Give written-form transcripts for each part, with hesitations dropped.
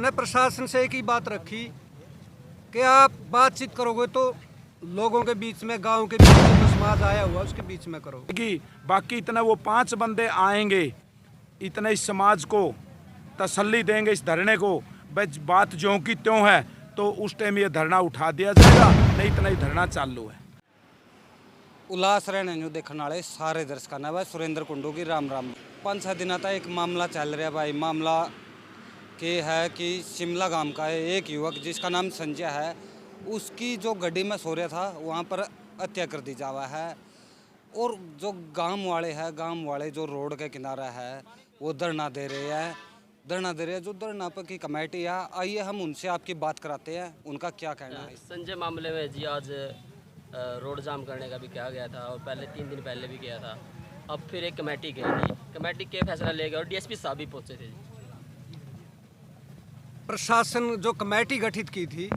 हमने प्रशासन से एक ही बात रखी कि आप बातचीत करोगे तो लोगों के बीच में, गांव के बीच में, जो समाज आया हुआ उसके बीच में करो। बाकी इतने वो 5 बंदे आएंगे, इतने इस समाज को तसल्ली देंगे इस धरने को, बस बात ज्यों की त्यों है, तो उस टाइम ये धरना उठा दिया जाएगा, नहीं इतना ही धरना चालू है। उल्लास रहने जो देखने वाले सारे दर्शकों ने भाई सुरेंद्र कुंडू की राम राम। 5-6 दिन तक एक मामला चल रहा भाई। मामला के है कि शिमला गांव का है एक युवक जिसका नाम संजय है, उसकी जो गड्डी में सो रहा था वहाँ पर हत्या कर दी जावा है। और जो गांव वाले जो रोड के किनारा है वो धरना दे रहे हैं। जो धरना पर की कमेटी है, आइए हम उनसे आपकी बात कराते हैं, उनका क्या कहना है। संजय मामले में जी आज रोड जाम करने का भी कहा गया था और पहले 3 दिन पहले भी किया था। अब फिर एक कमेटी गई थी, कमेटी के फैसला ले गए और डीएसपी साहब भी पहुंचे थे। प्रशासन जो कमेटी गठित की थी,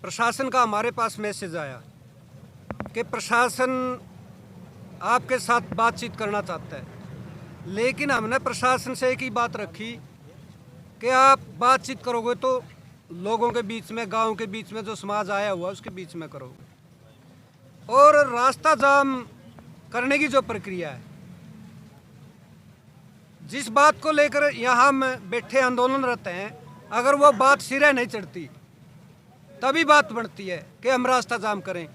प्रशासन का हमारे पास मैसेज आया कि प्रशासन आपके साथ बातचीत करना चाहता है, लेकिन हमने प्रशासन से एक ही बात रखी कि आप बातचीत करोगे तो लोगों के बीच में, गांव के बीच में, जो समाज आया हुआ उसके बीच में करोगे। और रास्ता जाम करने की जो प्रक्रिया है, जिस बात को लेकर यहाँ हम बैठे आंदोलन रहते हैं, अगर वो बात सिरे नहीं चढ़ती तभी बात बनती है कि हम रास्ता जाम करें।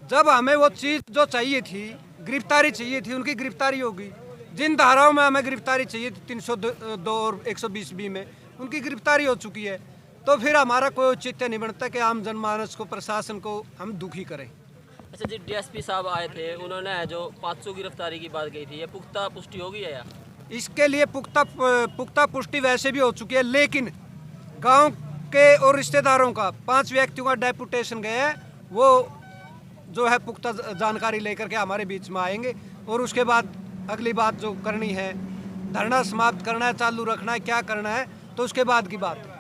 जब हमें वो चीज़ जो चाहिए थी, गिरफ्तारी चाहिए थी, उनकी गिरफ्तारी होगी। जिन धाराओं में हमें गिरफ्तारी चाहिए थी 302 और 120B में, उनकी गिरफ्तारी हो चुकी है। तो फिर हमारा कोई औचित्य नहीं बनता कि आम जनमानस को, प्रशासन को हम दुखी करें। अच्छा जी, डीएसपी साहब आए थे, उन्होंने जो 500 गिरफ्तारी की बात कही थी, ये पुख्ता पुष्टि होगी है या? इसके लिए पुख्ता पुष्टि वैसे भी हो चुकी है, लेकिन गांव के और रिश्तेदारों का 5 व्यक्तियों का डेपुटेशन गया है। वो जो है पुख्ता जानकारी लेकर के हमारे बीच में आएंगे और उसके बाद अगली बात जो करनी है, धरना समाप्त करना है, चालू रखना है, क्या करना है, तो उसके बाद की बात है।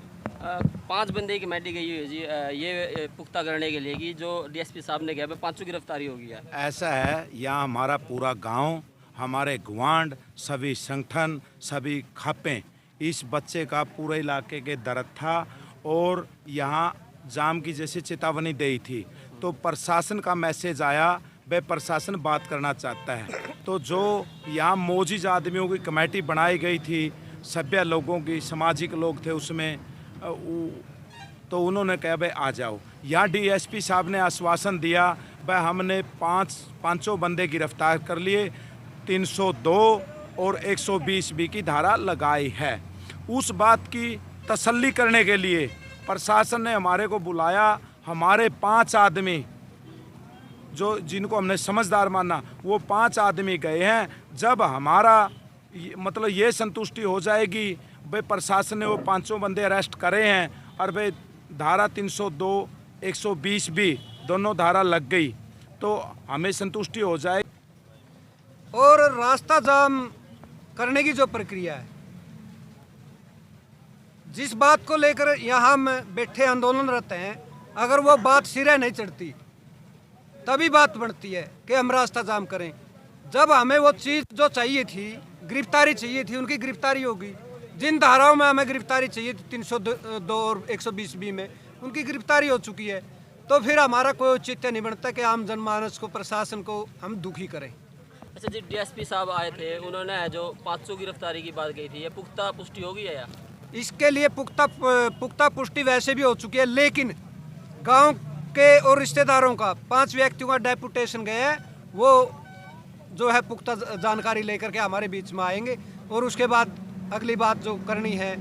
5 बंदे की कमेटी गई हुई है जी, ये पुख्ता करने के लिए कि जो डीएसपी साहब ने कहा 500 गिरफ्तारी होगी है। ऐसा है, यहाँ हमारा पूरा गांव, हमारे गुआंढ, सभी संगठन, सभी खापें, इस बच्चे का पूरे इलाके के दर्द था और यहाँ जाम की जैसे चेतावनी दी थी, तो प्रशासन का मैसेज आया, वह प्रशासन बात करना चाहता है। तो जो यहाँ मौजूद आदमियों की कमेटी बनाई गई थी, सभ्य लोगों की, सामाजिक लोग थे उसमें, तो उन्होंने कहा भाई आ जाओ। यहाँ डीएसपी साहब ने आश्वासन दिया, भाई हमने 5 बंदे गिरफ्तार कर लिए, 302 और 120B की धारा लगाई है। उस बात की तसल्ली करने के लिए प्रशासन ने हमारे को बुलाया। हमारे 5 आदमी जो जिनको हमने समझदार माना, वो 5 आदमी गए हैं। जब हमारा मतलब ये संतुष्टि हो जाएगी भाई प्रशासन ने वो 5 बंदे अरेस्ट करे हैं और भाई धारा 302 120B दोनों धारा लग गई, तो हमें संतुष्टि हो जाए। और रास्ता जाम करने की जो प्रक्रिया है, जिस बात को लेकर यहाँ हम बैठे आंदोलन रहते हैं, अगर वो बात सिरे नहीं चढ़ती तभी बात बनती है कि हम रास्ता जाम करें। जब हमें वो चीज़ जो चाहिए थी, गिरफ्तारी चाहिए थी, उनकी गिरफ्तारी होगी। जिन धाराओं में हमें गिरफ्तारी चाहिए थी 302 और 120B में, उनकी गिरफ्तारी हो चुकी है। तो फिर हमारा कोई औचित्य नहीं बनता कि आम जनमानस को, प्रशासन को हम दुखी करें। अच्छा जी, डीएसपी साहब आए थे, उन्होंने जो 500 गिरफ्तारी की बात कही थी, ये पुख्ता पुष्टि होगी है या? इसके लिए पुख्ता पुष्टि वैसे भी हो चुकी है, लेकिन गांव के और रिश्तेदारों का 5 व्यक्तियों का डेपुटेशन गया है। वो जो है पुख्ता जानकारी लेकर के हमारे बीच में आएंगे और उसके बाद अगली बात जो करनी है,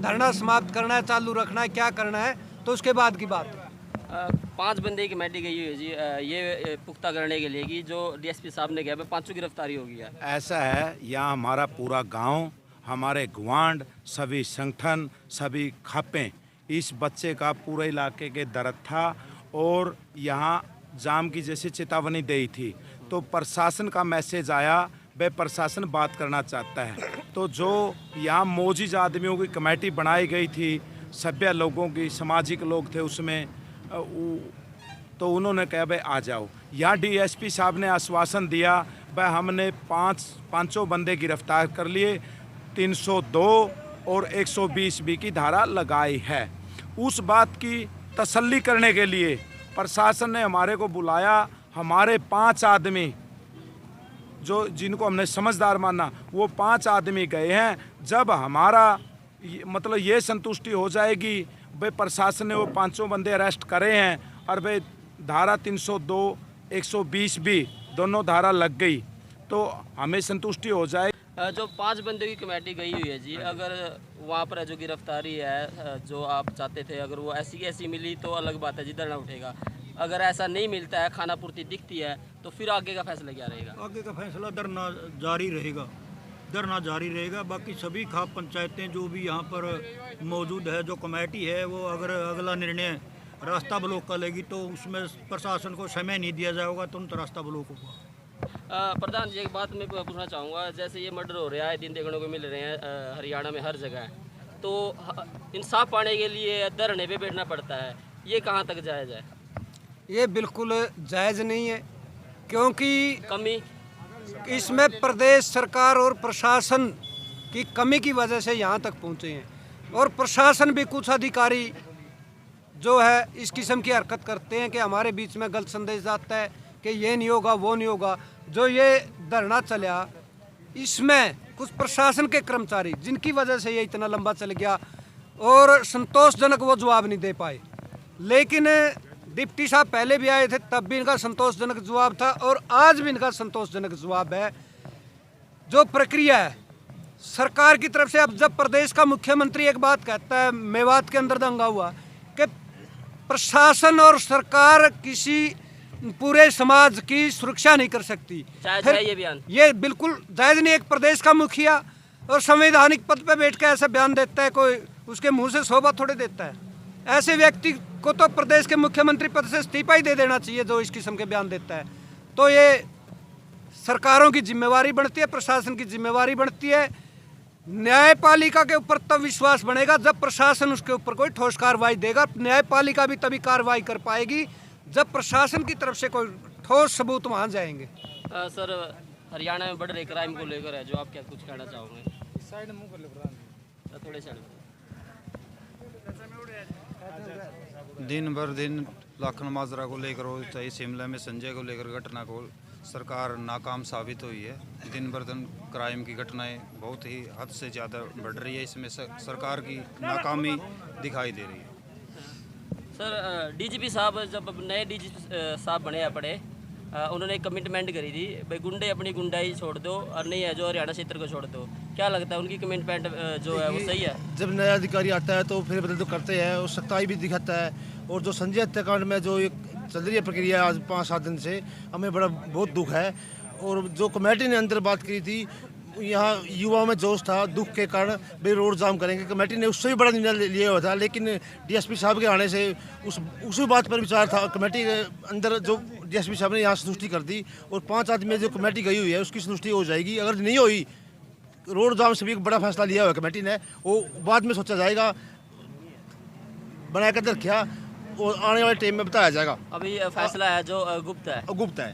धरना समाप्त करना है, चालू रखना है, क्या करना है, तो उसके बाद की बात है। 5 बंदे की कमेटी गई हुई है जी, ये पुख्ता करने के लिए कि जो डीएसपी साहब ने कहा 500 गिरफ्तारी होगी है। ऐसा है, यहाँ हमारा पूरा गांव, हमारे गुआंढ, सभी संगठन, सभी खापें, इस बच्चे का पूरे इलाके के दर्द था और यहाँ जाम की जैसे चेतावनी दी थी, तो प्रशासन का मैसेज आया, वह प्रशासन बात करना चाहता है। तो जो यहाँ मौजूद आदमियों की कमेटी बनाई गई थी, सभ्य लोगों की, सामाजिक लोग थे उसमें, तो उन्होंने कहा भाई आ जाओ। यहाँ डीएसपी साहब ने आश्वासन दिया, भाई हमने 5 बंदे गिरफ्तार कर लिए, 302 और 120B की धारा लगाई है। उस बात की तसल्ली करने के लिए प्रशासन ने हमारे को बुलाया। हमारे 5 आदमी जो जिनको हमने समझदार माना, वो 5 आदमी गए हैं। जब हमारा मतलब ये संतुष्टि हो जाएगी भाई प्रशासन ने वो 5 बंदे अरेस्ट करे हैं और भाई धारा 302 120B दोनों धारा लग गई तो हमें संतुष्टि हो जाए। जो 5 बंदे की कमेटी गई हुई है जी, अगर वहाँ पर जो गिरफ्तारी है जो आप चाहते थे, अगर वो ऐसी की ऐसी मिली तो अलग बात है जी, धरना उठेगा। अगर ऐसा नहीं मिलता है, खाना पूर्ति दिखती है, तो फिर आगे का फैसला क्या रहेगा? आगे का फैसला धरना जारी रहेगा। बाकी सभी खाप पंचायतें जो भी यहाँ पर मौजूद है, जो कमेटी है, वो अगर अगला निर्णय रास्ता ब्लॉक का लेगी तो उसमें प्रशासन को समय नहीं दिया जाएगा, तुरंत रास्ता ब्लॉक होगा। प्रधान जी, एक बात मैं पूछना चाहूँगा, जैसे ये मर्डर हो रहा है, दिन देखने को मिल रहे हैं हरियाणा में हर जगह, तो इंसाफ पाने के लिए धरने पे बैठना पड़ता है, ये कहाँ तक जायज़ है? ये बिल्कुल जायज़ नहीं है, क्योंकि कमी इसमें प्रदेश सरकार और प्रशासन की कमी की वजह से यहाँ तक पहुँचे हैं। और प्रशासन भी कुछ अधिकारी जो है इस किस्म की हरकत करते हैं कि हमारे बीच में गलत संदेश जाता है कि ये नहीं होगा, वो नहीं होगा। जो ये धरना चला, इसमें कुछ प्रशासन के कर्मचारी जिनकी वजह से ये इतना लंबा चल गया और संतोषजनक वो जवाब नहीं दे पाए। लेकिन डिप्टी साहब पहले भी आए थे, तब भी इनका संतोषजनक जवाब था और आज भी इनका संतोषजनक जवाब है। जो प्रक्रिया है सरकार की तरफ से, अब जब प्रदेश का मुख्यमंत्री एक बात कहता है, मेवात के अंदर दंगा हुआ, कि प्रशासन और सरकार किसी पूरे समाज की सुरक्षा नहीं कर सकती। जायज़ है ये बयान? ये बिल्कुल जायज़ नहीं। एक प्रदेश का मुखिया और संवैधानिक पद पे बैठ के ऐसा बयान देता है, कोई उसके मुंह से शोभा थोड़े देता है। ऐसे व्यक्ति को तो प्रदेश के मुख्यमंत्री पद से इस्तीफा ही दे देना चाहिए जो इस किस्म के बयान देता है। तो ये सरकारों की जिम्मेवारी बनती है, प्रशासन की जिम्मेवारी बनती है। न्यायपालिका के ऊपर तब विश्वास बनेगा जब प्रशासन उसके ऊपर कोई ठोस कार्रवाई देगा। न्यायपालिका भी तभी कार्रवाई कर पाएगी जब प्रशासन की तरफ से कोई ठोस सबूत वहाँ जाएंगे। सर, हरियाणा में बढ़ रहे क्राइम को लेकर है जो आप क्या कुछ कहना चाहोगे? साइड मुंह कर ले, थोड़े साइड। दिन भर दिन लाखन माजरा को लेकर हो, चाहे शिमला में संजय को लेकर घटना को, सरकार नाकाम साबित हुई है। दिन भर दिन क्राइम की घटनाएं बहुत ही हद से ज़्यादा बढ़ रही है, इसमें सरकार की नाकामी दिखाई दे रही है। सर, डीजीपी साहब जब नए डीजीपी साहब बने अपने, उन्होंने एक कमिटमेंट करी थी भाई गुंडे अपनी गुंडाई छोड़ दो और नहीं है जो हरियाणा क्षेत्र को छोड़ दो। क्या लगता है उनकी कमिटमेंट जो है वो सही है? जब नया अधिकारी आता है तो फिर बदल तो करते हैं और सख्ताई भी दिखाता है। और जो संजय हत्याकांड में जो एक चल रही है प्रक्रिया आज 5-7 दिन से, हमें बहुत दुख है। और जो कमेटी ने अंदर बात की थी, यहाँ युवाओं में जोश था, दुख के कारण भाई रोड जाम करेंगे। कमेटी ने उससे भी बड़ा निर्णय लिया हुआ था, लेकिन डीएसपी साहब के आने से उसी बात पर विचार था। कमेटी के अंदर जो डीएसपी साहब ने यहाँ संतुष्टि कर दी और 5 आदमी जो कमेटी गई हुई है उसकी संतुष्टि हो जाएगी। अगर नहीं हुई, रोड जाम से भी एक बड़ा फैसला लिया हुआ है कमेटी ने, वो बाद में सोचा जाएगा, बनाकर रखा और आने वाले टाइम में बताया जाएगा। अभी फैसला है जो गुप्त है। गुप्त है।